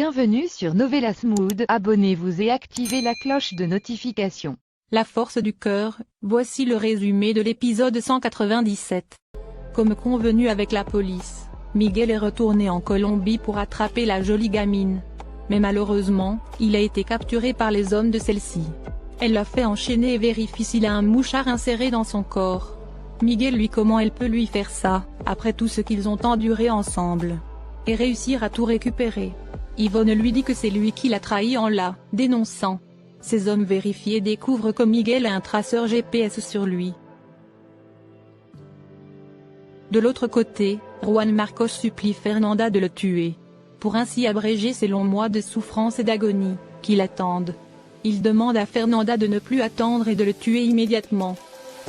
Bienvenue sur Novelas Mood, abonnez-vous et activez la cloche de notification. La force du cœur, voici le résumé de l'épisode 197. Comme convenu avec la police, Miguel est retourné en Colombie pour attraper la jolie gamine. Mais malheureusement, il a été capturé par les hommes de celle-ci. Elle l'a fait enchaîner et vérifie s'il a un mouchard inséré dans son corps. Miguel comment elle peut lui faire ça, après tout ce qu'ils ont enduré ensemble. Et réussir à tout récupérer. Yvonne lui dit que c'est lui qui l'a trahi en la dénonçant. Ces hommes vérifient et découvrent que Miguel a un traceur GPS sur lui. De l'autre côté, Juan Marcos supplie Fernanda de le tuer. Pour ainsi abréger ces longs mois de souffrance et d'agonie, qui l'attendent. Il demande à Fernanda de ne plus attendre et de le tuer immédiatement.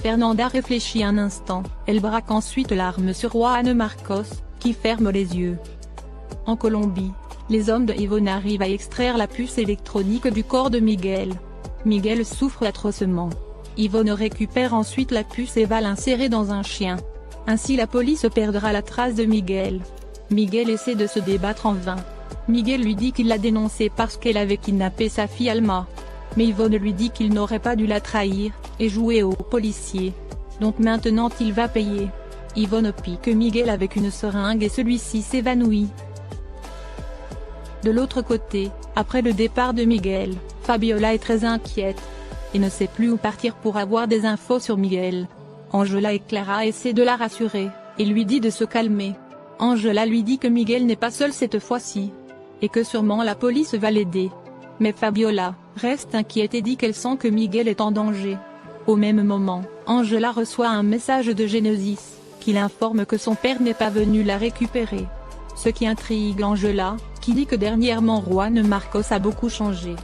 Fernanda réfléchit un instant, elle braque ensuite l'arme sur Juan Marcos, qui ferme les yeux. En Colombie, les hommes de Yvonne arrivent à extraire la puce électronique du corps de Miguel. Miguel souffre atrocement. Yvonne récupère ensuite la puce et va l'insérer dans un chien. Ainsi la police perdra la trace de Miguel. Miguel essaie de se débattre en vain. Miguel lui dit qu'il l'a dénoncée parce qu'elle avait kidnappé sa fille Alma. Mais Yvonne lui dit qu'il n'aurait pas dû la trahir, et jouer au policier. Donc maintenant il va payer. Yvonne pique Miguel avec une seringue et celui-ci s'évanouit. De l'autre côté, après le départ de Miguel, Fabiola est très inquiète. Et ne sait plus où partir pour avoir des infos sur Miguel. Angela et Clara essaient de la rassurer, et lui dit de se calmer. Angela lui dit que Miguel n'est pas seul cette fois-ci. Et que sûrement la police va l'aider. Mais Fabiola reste inquiète et dit qu'elle sent que Miguel est en danger. Au même moment, Angela reçoit un message de Genesis, qui l'informe que son père n'est pas venu la récupérer. Ce qui intrigue Angela, qui dit que dernièrement Juan Marcos a beaucoup changé.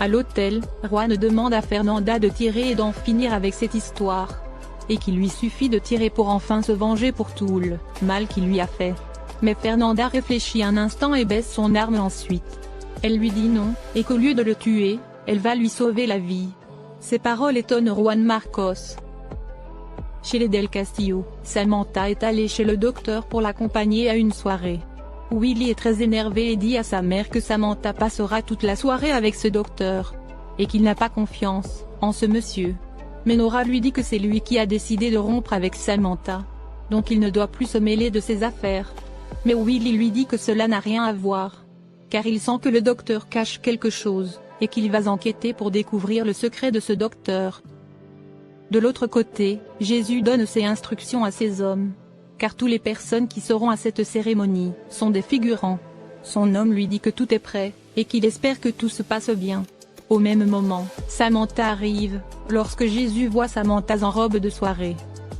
À l'hôtel, Juan demande à Fernanda de tirer et d'en finir avec cette histoire. Et qu'il lui suffit de tirer pour enfin se venger pour tout le mal qu'il lui a fait. Mais Fernanda réfléchit un instant et baisse son arme ensuite. Elle lui dit non, et qu'au lieu de le tuer, elle va lui sauver la vie. Ces paroles étonnent Juan Marcos. Chez les Del Castillo, Samantha est allée chez le docteur pour l'accompagner à une soirée. Willy est très énervé et dit à sa mère que Samantha passera toute la soirée avec ce docteur. Et qu'il n'a pas confiance en ce monsieur. Mais Nora lui dit que c'est lui qui a décidé de rompre avec Samantha. Donc il ne doit plus se mêler de ses affaires. Mais Willy lui dit que cela n'a rien à voir. Car il sent que le docteur cache quelque chose, et qu'il va enquêter pour découvrir le secret de ce docteur. De l'autre côté, Jésus donne ses instructions à ses hommes. Car toutes les personnes qui seront à cette cérémonie sont des figurants. Son homme lui dit que tout est prêt, et qu'il espère que tout se passe bien. Au même moment, Samantha arrive, lorsque Jésus voit Samantha en robe de soirée.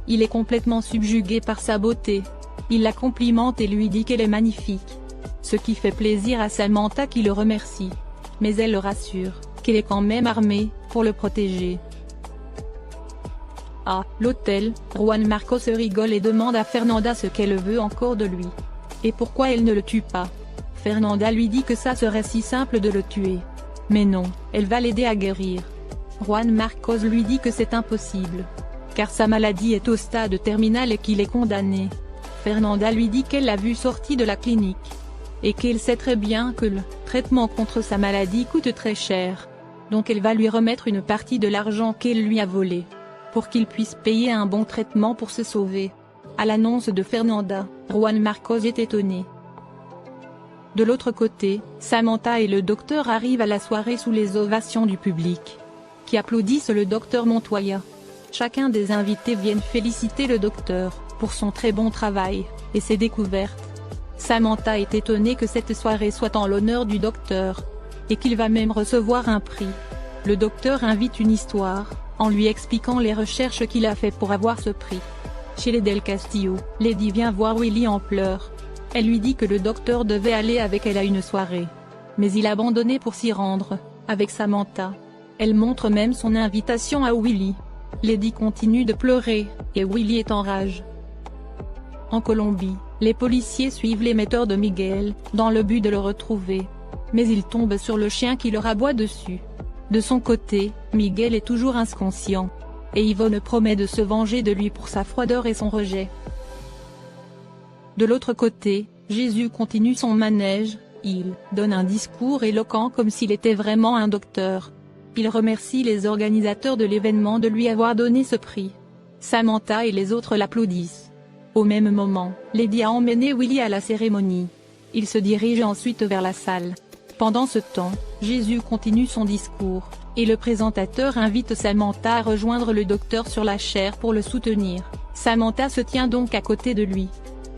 Il est complètement subjugué par sa beauté. Il la complimente et lui dit qu'elle est magnifique. Ce qui fait plaisir à Samantha qui le remercie. Mais elle le rassure, qu'elle est quand même armée, pour le protéger. À l'hôtel, Juan Marcos rigole et demande à Fernanda ce qu'elle veut encore de lui. Et pourquoi elle ne le tue pas. Fernanda lui dit que ça serait si simple de le tuer. Mais non, elle va l'aider à guérir. Juan Marcos lui dit que c'est impossible. Car sa maladie est au stade terminal et qu'il est condamné. Fernanda lui dit qu'elle l'a vu sorti de la clinique. Et qu'elle sait très bien que le traitement contre sa maladie coûte très cher. Donc elle va lui remettre une partie de l'argent qu'elle lui a volé. Pour qu'il puisse payer un bon traitement pour se sauver. À l'annonce de Fernanda, Juan Marcos est étonné. De l'autre côté, Samantha et le docteur arrivent à la soirée sous les ovations du public. Qui applaudissent le docteur Montoya. Chacun des invités viennent féliciter le docteur, pour son très bon travail, et ses découvertes. Samantha est étonnée que cette soirée soit en l'honneur du docteur. Et qu'il va même recevoir un prix. Le docteur invite une histoire, en lui expliquant les recherches qu'il a fait pour avoir ce prix. Chez les Del Castillo, Lady vient voir Willy en pleurs. Elle lui dit que le docteur devait aller avec elle à une soirée. Mais il a abandonné pour s'y rendre, avec Samantha. Elle montre même son invitation à Willy. Lady continue de pleurer, et Willy est en rage. En Colombie, les policiers suivent l'émetteur de Miguel, dans le but de le retrouver. Mais ils tombent sur le chien qui leur aboie dessus. De son côté, Miguel est toujours inconscient. Et Yvonne promet de se venger de lui pour sa froideur et son rejet. De l'autre côté, Jésus continue son manège, Il donne un discours éloquent comme s'il était vraiment un docteur. Il remercie les organisateurs de l'événement de lui avoir donné ce prix. Samantha et les autres l'applaudissent. Au même moment, Lady a emmené Willie à la cérémonie. Il se dirige ensuite vers la salle. Pendant ce temps, Jésus continue son discours, et le présentateur invite Samantha à rejoindre le docteur sur la chaire pour le soutenir. Samantha se tient donc à côté de lui.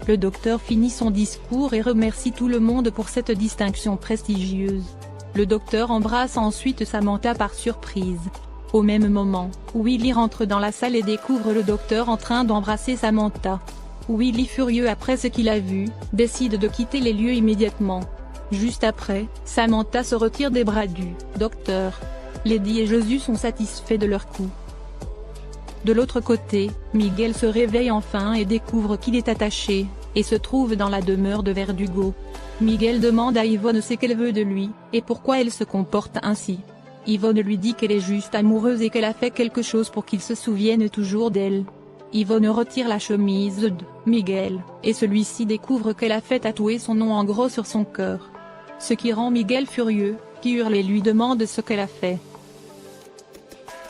Le docteur finit son discours et remercie tout le monde pour cette distinction prestigieuse. Le docteur embrasse ensuite Samantha par surprise. Au même moment, Willie rentre dans la salle et découvre le docteur en train d'embrasser Samantha. Willie, furieux après ce qu'il a vu, décide de quitter les lieux immédiatement. Juste après, Samantha se retire des bras du docteur. Lady et Jésus sont satisfaits de leur coup. De l'autre côté, Miguel se réveille enfin et découvre qu'il est attaché, et se trouve dans la demeure de Verdugo. Miguel demande à Yvonne ce qu'elle veut de lui, et pourquoi elle se comporte ainsi. Yvonne lui dit qu'elle est juste amoureuse et qu'elle a fait quelque chose pour qu'il se souvienne toujours d'elle. Yvonne retire la chemise de Miguel, et celui-ci découvre qu'elle a fait tatouer son nom en gros sur son cœur. Ce qui rend Miguel furieux, qui hurle et lui demande ce qu'elle a fait.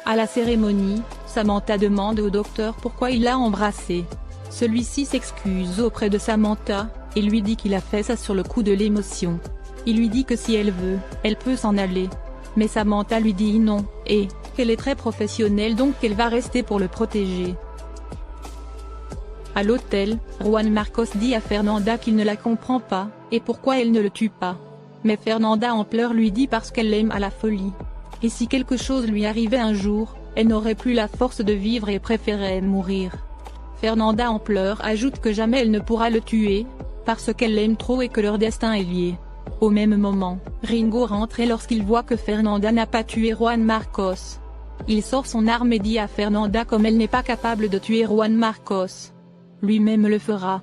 À la cérémonie, Samantha demande au docteur pourquoi il l'a embrassée. Celui-ci s'excuse auprès de Samantha, et lui dit qu'il a fait ça sur le coup de l'émotion. Il lui dit que si elle veut, elle peut s'en aller. Mais Samantha lui dit non, et qu'elle est très professionnelle donc qu'elle va rester pour le protéger. À l'hôtel, Juan Marcos dit à Fernanda qu'il ne la comprend pas, et pourquoi elle ne le tue pas. Mais Fernanda en pleurs lui dit parce qu'elle l'aime à la folie. Et si quelque chose lui arrivait un jour, elle n'aurait plus la force de vivre et préférerait mourir. Fernanda en pleurs ajoute que jamais elle ne pourra le tuer, parce qu'elle l'aime trop et que leur destin est lié. Au même moment, Ringo rentre et lorsqu'il voit que Fernanda n'a pas tué Juan Marcos, il sort son arme et dit à Fernanda comme elle n'est pas capable de tuer Juan Marcos, lui-même le fera.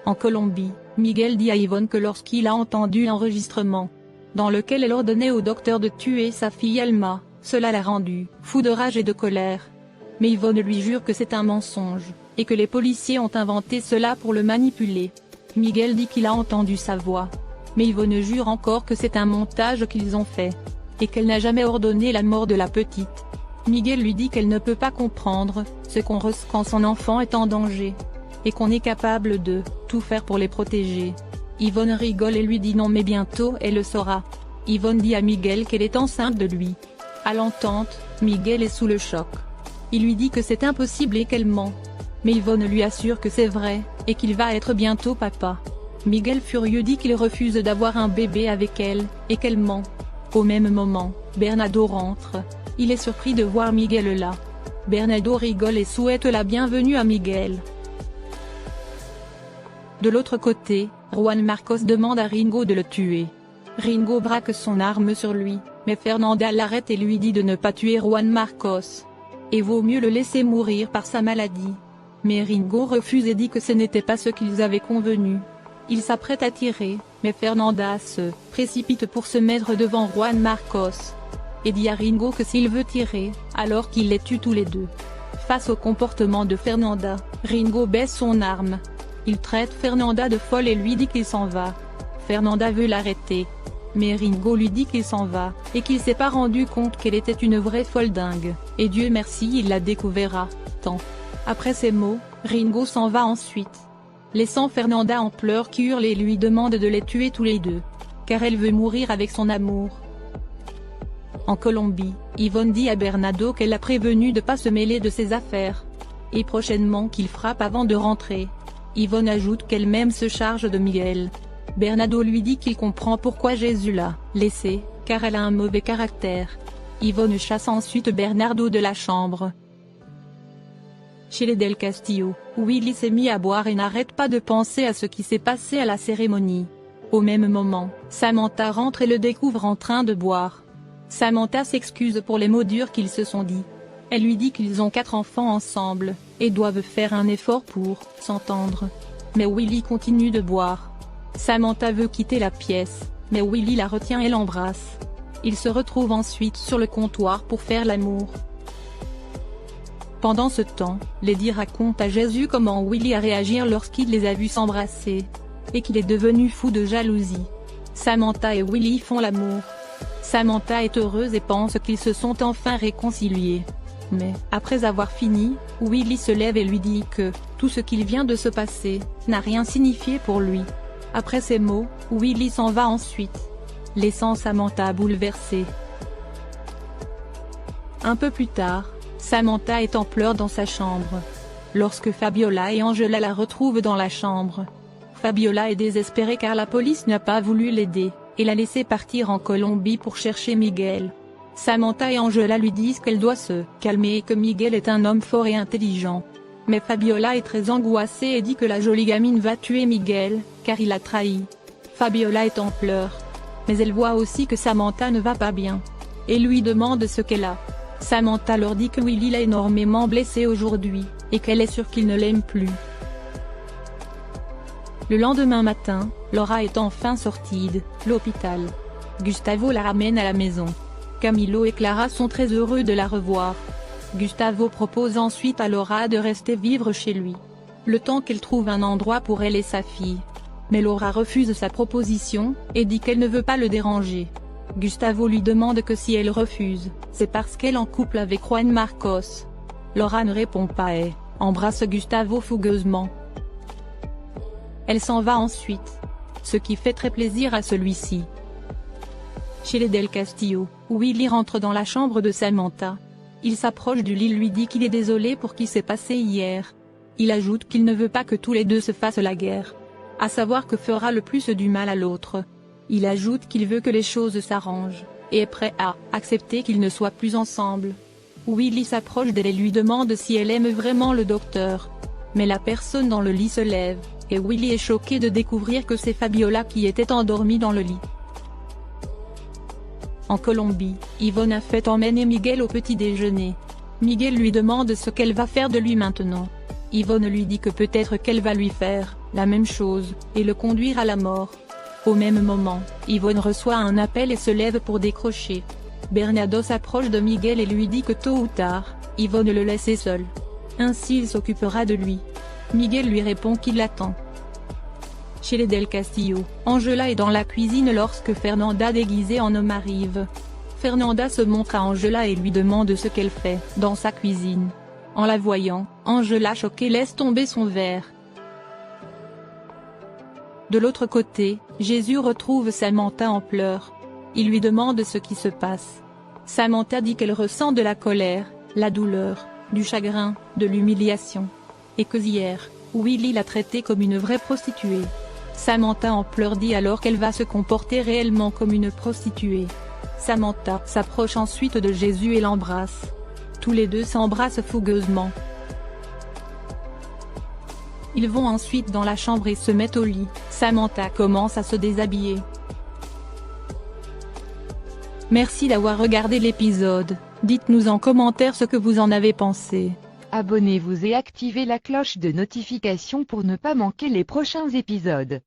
En Colombie, Miguel dit à Yvonne que lorsqu'il a entendu l'enregistrement, dans lequel elle ordonnait au docteur de tuer sa fille Alma, cela l'a rendu fou de rage et de colère. Mais Yvonne lui jure que c'est un mensonge, et que les policiers ont inventé cela pour le manipuler. Miguel dit qu'il a entendu sa voix. Mais Yvonne jure encore que c'est un montage qu'ils ont fait, et qu'elle n'a jamais ordonné la mort de la petite. Miguel lui dit qu'elle ne peut pas comprendre ce qu'on ressent quand son enfant est en danger, et qu'on est capable de tout faire pour les protéger. Yvonne rigole et lui dit non mais bientôt elle le saura. Yvonne dit à Miguel qu'elle est enceinte de lui. À l'entente, Miguel est sous le choc. Il lui dit que c'est impossible et qu'elle ment. Mais Yvonne lui assure que c'est vrai, et qu'il va être bientôt papa. Miguel furieux dit qu'il refuse d'avoir un bébé avec elle, et qu'elle ment. Au même moment, Bernardo rentre. Il est surpris de voir Miguel là. Bernardo rigole et souhaite la bienvenue à Miguel. De l'autre côté, Juan Marcos demande à Ringo de le tuer. Ringo braque son arme sur lui, mais Fernanda l'arrête et lui dit de ne pas tuer Juan Marcos. Et vaut mieux le laisser mourir par sa maladie. Mais Ringo refuse et dit que ce n'était pas ce qu'ils avaient convenu. Il s'apprête à tirer, mais Fernanda se précipite pour se mettre devant Juan Marcos. Et dit à Ringo que s'il veut tirer, alors qu'il les tue tous les deux. Face au comportement de Fernanda, Ringo baisse son arme. Il traite Fernanda de folle et lui dit qu'il s'en va. Fernanda veut l'arrêter. Mais Ringo lui dit qu'il s'en va, et qu'il s'est pas rendu compte qu'elle était une vraie folle dingue, et Dieu merci il la découvrira, tant. Après ces mots, Ringo s'en va ensuite, laissant Fernanda en pleurs qui hurle et lui demande de les tuer tous les deux, car elle veut mourir avec son amour. En Colombie, Yvonne dit à Bernardo qu'elle l'a prévenu de pas se mêler de ses affaires, et prochainement qu'il frappe avant de rentrer. Yvonne ajoute qu'elle-même se charge de Miguel. Bernardo lui dit qu'il comprend pourquoi Jésus l'a laissée, car elle a un mauvais caractère. Yvonne chasse ensuite Bernardo de la chambre. Chez les Del Castillo, Willie s'est mis à boire et n'arrête pas de penser à ce qui s'est passé à la cérémonie. Au même moment, Samantha rentre et le découvre en train de boire. Samantha s'excuse pour les mots durs qu'ils se sont dit. Elle lui dit qu'ils ont 4 enfants ensemble, et doivent faire un effort pour s'entendre. Mais Willie continue de boire. Samantha veut quitter la pièce, mais Willie la retient et l'embrasse. Ils se retrouvent ensuite sur le comptoir pour faire l'amour. Pendant ce temps, Lady raconte à Jésus comment Willie a réagi lorsqu'il les a vus s'embrasser. et qu'il est devenu fou de jalousie. Samantha et Willie font l'amour. Samantha est heureuse et pense qu'ils se sont enfin réconciliés. Mais, après avoir fini, Willie se lève et lui dit que tout ce qu'il vient de se passer n'a rien signifié pour lui. Après ces mots, Willie s'en va ensuite, laissant Samantha bouleversée. Un peu plus tard, Samantha est en pleurs dans sa chambre. Lorsque Fabiola et Angela la retrouvent dans la chambre, Fabiola est désespérée car la police n'a pas voulu l'aider, et l'a laissé partir en Colombie pour chercher Miguel. Samantha et Angela lui disent qu'elle doit se calmer et que Miguel est un homme fort et intelligent. Mais Fabiola est très angoissée et dit que la jolie gamine va tuer Miguel, car il l'a trahi. Fabiola est en pleurs. Mais elle voit aussi que Samantha ne va pas bien, et lui demande ce qu'elle a. Samantha leur dit que Willie l'a énormément blessée aujourd'hui, et qu'elle est sûre qu'il ne l'aime plus. Le lendemain matin, Laura est enfin sortie de l'hôpital. Gustavo la ramène à la maison. Camilo et Clara sont très heureux de la revoir. Gustavo propose ensuite à Laura de rester vivre chez lui, le temps qu'elle trouve un endroit pour elle et sa fille. Mais Laura refuse sa proposition, et dit qu'elle ne veut pas le déranger. Gustavo lui demande que si elle refuse, c'est parce qu'elle est en couple avec Juan Marcos. Laura ne répond pas et embrasse Gustavo fougueusement. Elle s'en va ensuite, ce qui fait très plaisir à celui-ci. Chez les Del Castillo, Willie rentre dans la chambre de Samantha. Il s'approche du lit, lui dit qu'il est désolé pour ce qui s'est passé hier. Il ajoute qu'il ne veut pas que tous les deux se fassent la guerre, à savoir que fera le plus du mal à l'autre. Il ajoute qu'il veut que les choses s'arrangent, et est prêt à accepter qu'ils ne soient plus ensemble. Willie s'approche d'elle et lui demande si elle aime vraiment le docteur. Mais la personne dans le lit se lève, et Willie est choqué de découvrir que c'est Fabiola qui était endormie dans le lit. En Colombie, Yvonne a fait emmener Miguel au petit déjeuner. Miguel lui demande ce qu'elle va faire de lui maintenant. Yvonne lui dit que peut-être qu'elle va lui faire la même chose, et le conduire à la mort. Au même moment, Yvonne reçoit un appel et se lève pour décrocher. Bernardo s'approche de Miguel et lui dit que tôt ou tard, Yvonne le laisse seul. Ainsi il s'occupera de lui. Miguel lui répond qu'il l'attend. Chez les Del Castillo, Angela est dans la cuisine lorsque Fernanda déguisée en homme arrive. Fernanda se montre à Angela et lui demande ce qu'elle fait dans sa cuisine. En la voyant, Angela choquée laisse tomber son verre. De l'autre côté, Jésus retrouve Samantha en pleurs. Il lui demande ce qui se passe. Samantha dit qu'elle ressent de la colère, la douleur, du chagrin, de l'humiliation. Et que hier, Willie l'a traitée comme une vraie prostituée. Samantha en pleurs dit alors qu'elle va se comporter réellement comme une prostituée. Samantha s'approche ensuite de Jésus et l'embrasse. Tous les deux s'embrassent fougueusement. Ils vont ensuite dans la chambre et se mettent au lit. Samantha commence à se déshabiller. Merci d'avoir regardé l'épisode. Dites-nous en commentaire ce que vous en avez pensé. Abonnez-vous et activez la cloche de notification pour ne pas manquer les prochains épisodes.